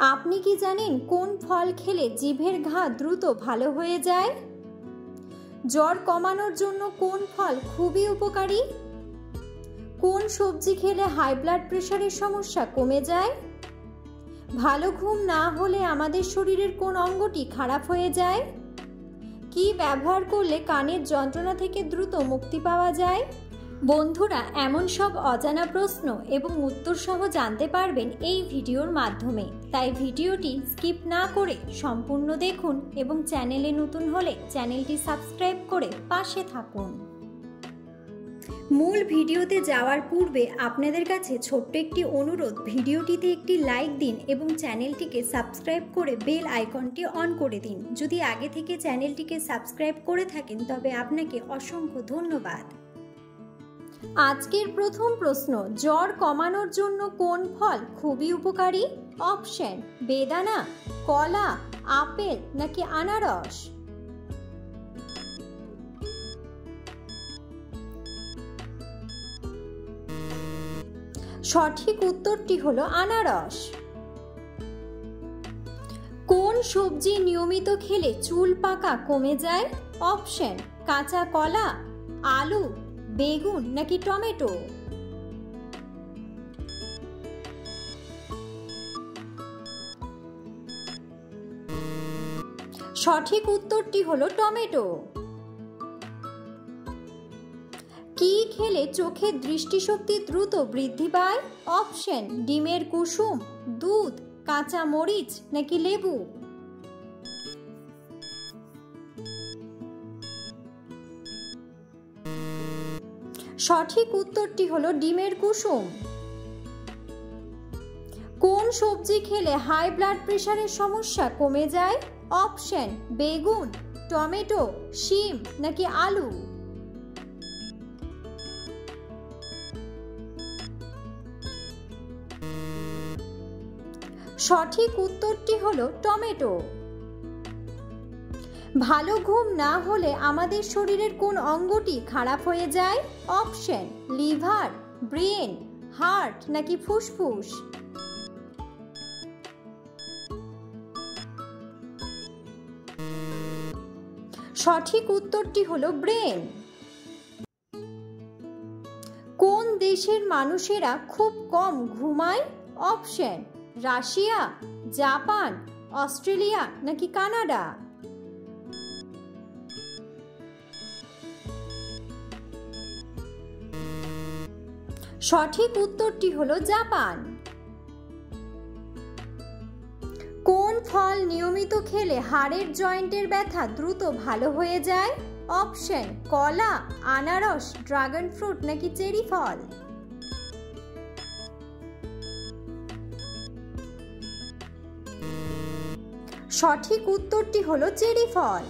আপনি কি জানেন কোন ফল খেলে জিভের ঘা দ্রুত ভালো হয়ে যায়? জ্বর কমানোর জন্য কোন ফল খুবই উপকারী? কোন সবজি খেলে হাই ব্লাড প্রেশারের সমস্যা কমে যায়? ভালো ঘুম না হলে আমাদের শরীরের কোন অঙ্গটি খারাপ হয়ে যায়? কি ব্যবহার করলে কানের যন্ত্রণা থেকে দ্রুত মুক্তি পাওয়া যায়? বন্ধুরা, এমন সব অজানা প্রশ্ন এবং উত্তর সহ জানতে পারবেন এই ভিডিওর মাধ্যমে। তাই ভিডিওটি স্কিপ না করে সম্পূর্ণ দেখুন এবং চ্যানেলে নতুন হলে চ্যানেলটি সাবস্ক্রাইব করে পাশে থাকুন। মূল ভিডিওতে যাওয়ার পূর্বে আপনাদের কাছে ছোট্ট একটি অনুরোধ, ভিডিওটিতে একটি লাইক দিন এবং চ্যানেলটিকে সাবস্ক্রাইব করে বেল আইকনটি অন করে দিন। যদি আগে থেকে চ্যানেলটিকে সাবস্ক্রাইব করে থাকেন তবে আপনাকে অসংখ্য ধন্যবাদ। আজকের প্রথম প্রশ্ন, জ্বর কমানোর জন্য কোন ফল খুবই উপকারী? অপশন: বেদানা, কলা, আপেল নাকি আনারস? সঠিক উত্তরটি হলো আনারস। কোন সবজি নিয়মিত খেলে চুল পাকা কমে যায়? অপশন: কাঁচা কলা, আলু, বেগুন নাকি টমেটো? সঠিক উত্তরটি হলো টমেটো। কি খেলে চোখের দৃষ্টিশক্তি দ্রুত বৃদ্ধি পায়? অপশন: ডিমের কুসুম, দুধ, কাঁচা মরিচ নাকি লেবু? সঠিক উত্তরটি হলো ডিমের কুসুম। কোন সবজি খেলে হাই ব্লাড প্রেশারের সমস্যা কমে যায়? অপশন: বেগুন, টমেটো, শিম নাকি আলু? সঠিক উত্তরটি হলো টমেটো। ভালো ঘুম না হলে আমাদের শরীরের কোন অঙ্গটি খারাপ হয়ে যায়? অপশন: লিভার, ব্রেন, হার্ট নাকি ফুসফুস? সঠিক উত্তরটি হলো ব্রেন। কোন দেশের মানুষেরা খুব কম ঘুমায়? অপশন: রাশিয়া, জাপান, অস্ট্রেলিয়া নাকি কানাডা? সঠিক উত্তরটি হলো জাপান। কোন ফল নিয়মিত খেলে হাড়ের জয়েন্টের ব্যথা দ্রুত ভালো হয়ে যায়? অপশন: কলা, আনারস, ড্রাগন ফ্রুট নাকি চেরি ফল? সঠিক উত্তরটি হলো চেরি ফল।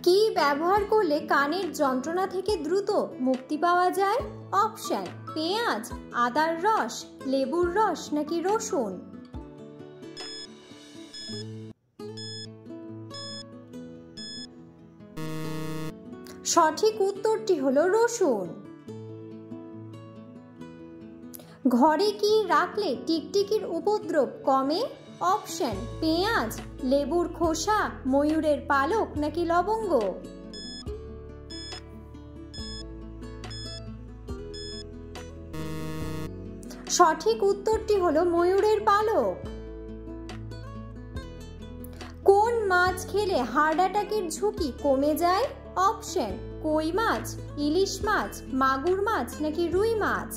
কি ব্যবহার করলে কানের যন্ত্রণা থেকে দ্রুত মুক্তি পাওয়া যায়? অপশন: পেঁয়াজ, আদার রস, লেবুর রস নাকি রসুন? সঠিক উত্তরটি হলো রসুন। ঘরে কি রাখলে টিকটিকির উপদ্রব কমে? অপশন: পেঁয়াজ, লেবুর খোসা, ময়ূরের পালক নাকি লবঙ্গ? সঠিক উত্তরটি হলো ময়ূরের পালক। কোন মাছ খেলে হার্ট অ্যাটাকের ঝুঁকি কমে যায়? অপশন: কই মাছ, ইলিশ মাছ, মাগুর মাছ নাকি রুই মাছ?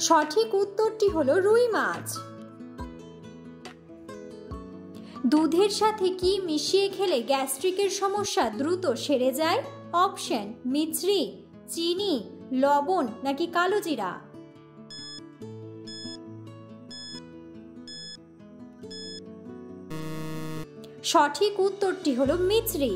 সঠিক উত্তরটি হলো রুই মাছ। দুধের সাথে কি মিশিয়ে খেলে গ্যাস্ট্রিকের সমস্যা দ্রুত সেরে যায়? অপশন: মিছরি, চিনি, লবণ নাকি কালোজিরা? সঠিক উত্তরটি হলো মিছরি।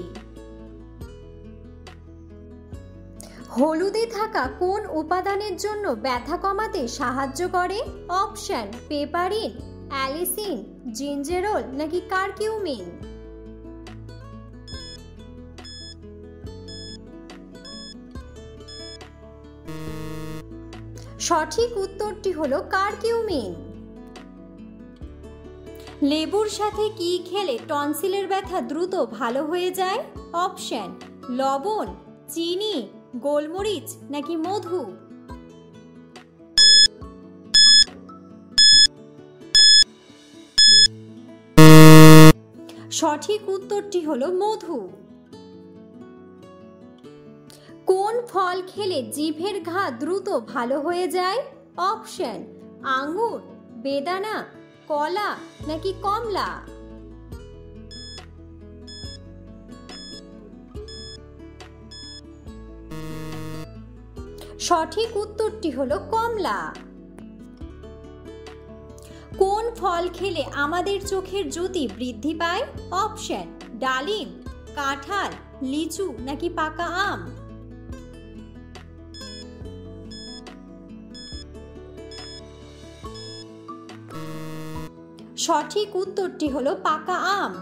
হলুদে থাকা কোন উপাদানের জন্য ব্যথা কমাতে সাহায্য করে? অপশন: পেপারিন, অ্যালিসিন, জিঞ্জেরল নাকি কারকিউমিন? সঠিক উত্তরটি হলো কারকিউমিন। লেবুর সাথে কি খেলে টনসিলের ব্যথা দ্রুত ভালো হয়ে যায়? অপশন: লবণ, চিনি, গোলমরিচ নাকি মধু। সঠিক উত্তরটি হলো মধু। কোন ফল খেলে জিভের ঘা দ্রুত ভালো হয়ে যায়? অপশন: আঙ্গুর, বেদানা, কলা নাকি কমলা। সঠিক উত্তরটি হলো কমলা। কোন ফল খেলে আমাদের চোখের জ্যোতি বৃদ্ধি পায়? অপশন: ডালিম, কাঁঠাল, লিচু নাকি পাকা আম। সঠিক উত্তরটি হলো পাকা আম।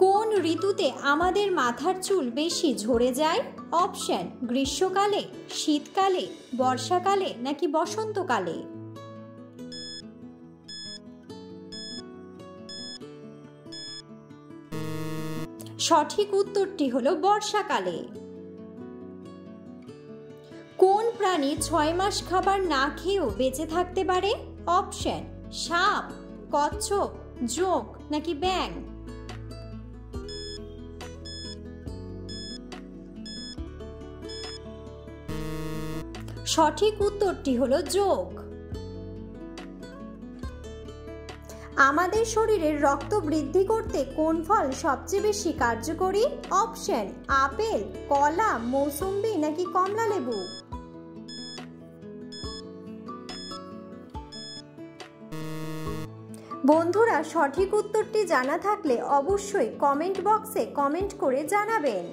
কোন ঋতুতে আমাদের মাথার চুল বেশি ঝরে যায়? অপশন: গ্রীষ্মকালে, শীতকালে, বর্ষাকালে নাকি বসন্তকালে। সঠিক উত্তরটি হলো বর্ষাকালে। কোন প্রাণী 6 মাস খাবার না খেয়েও বেঁচে থাকতে পারে? অপশন: সাপ, কচ্ছপ, জোঁক নাকি ব্যাঙ। সঠিক উত্তরটি হলো জোঁক। আমাদের শরীরের রক্ত বৃদ্ধি করতে কোন ফল সবচেয়ে বেশি কার্যকরী? অপশন: আপেল, কলা, মৌসুম্বি নাকি কমলা লেবু। বন্ধুরা, সঠিক উত্তরটি জানা থাকলে অবশ্যই কমেন্ট বক্সে কমেন্ট করে জানাবেন।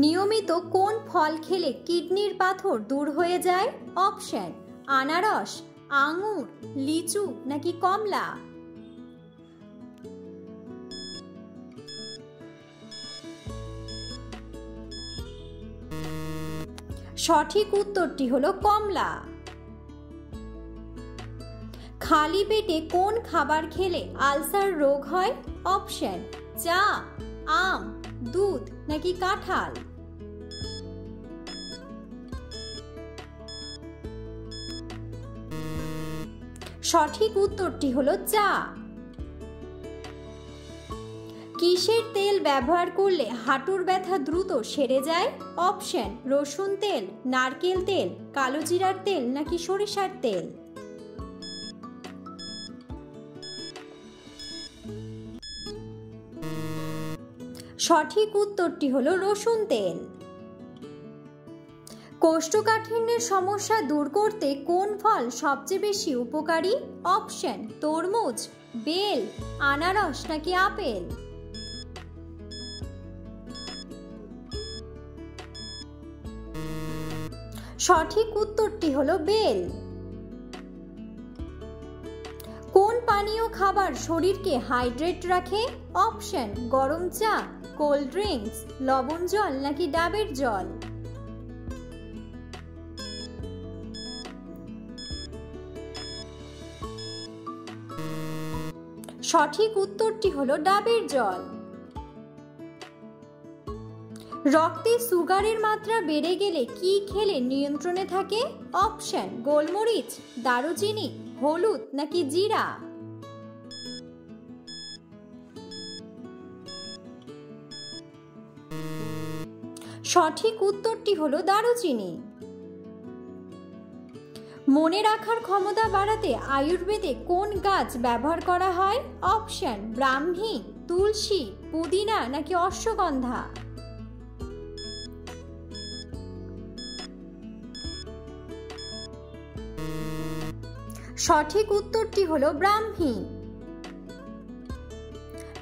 নিয়মিত কোন ফল খেলে কিডনির পাথর দূর হয়ে যায়? অপশন: আনারস, আঙুর, লিচু নাকি কমলা। সঠিক উত্তরটি হলো কমলা। খালি পেটে কোন খাবার খেলে আলসার রোগ হয়? অপশন: চা, আম, দুধ নাকি কাঁঠাল। সঠিক উত্তরটি হলো চা। কিসের তেল ব্যবহার করলে হাঁটুর ব্যথা দ্রুত সেরে যায়? অপশন: রসুন তেল, নারকেল তেল, কালো জিরার তেল নাকি সরিষার তেল। সঠিক উত্তরটি হলো রসুন তেল। কোষ্ঠকাঠিন্যের সমস্যা দূর করতে কোন ফল সবচেয়ে বেশি উপকারী? অপশন: তরমুজ, বেল, আনারস নাকি আপেল। সঠিক উত্তরটি হলো বেল। কোন পানীয় খাবার শরীরকে হাইড্রেট রাখে? অপশন: গরম চা, কোল্ড ড্রিঙ্কস, লবণ জল নাকি ডাবের জল। সঠিক উত্তরটি হলো ডাবের জল। রক্তে সুগারের মাত্রা বেড়ে গেলে কি খেলে নিয়ন্ত্রণে থাকে? অপশন: গোলমরিচ, দারুচিনি, হলুদ নাকি জিরা। সঠিক উত্তরটি হলো দারুচিনি। মনে রাখার ক্ষমতা বাড়াতে আয়ুর্বেদে কোন গাছ ব্যবহার করা হয়? অপশন: ব্রাহ্মী, তুলসী, পুদিনা নাকি অশ্বগন্ধা। সঠিক উত্তরটি হলো ব্রাহ্মী।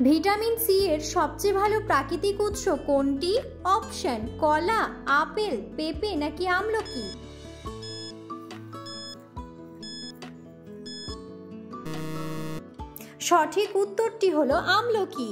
ভিটামিন সি এর সবচেয়ে ভালো প্রাকৃতিক উৎস কোনটি? অপশন: কলা, আপেল, পেঁপে নাকি আমলকি। সঠিক উত্তরটি হলো আমলকি।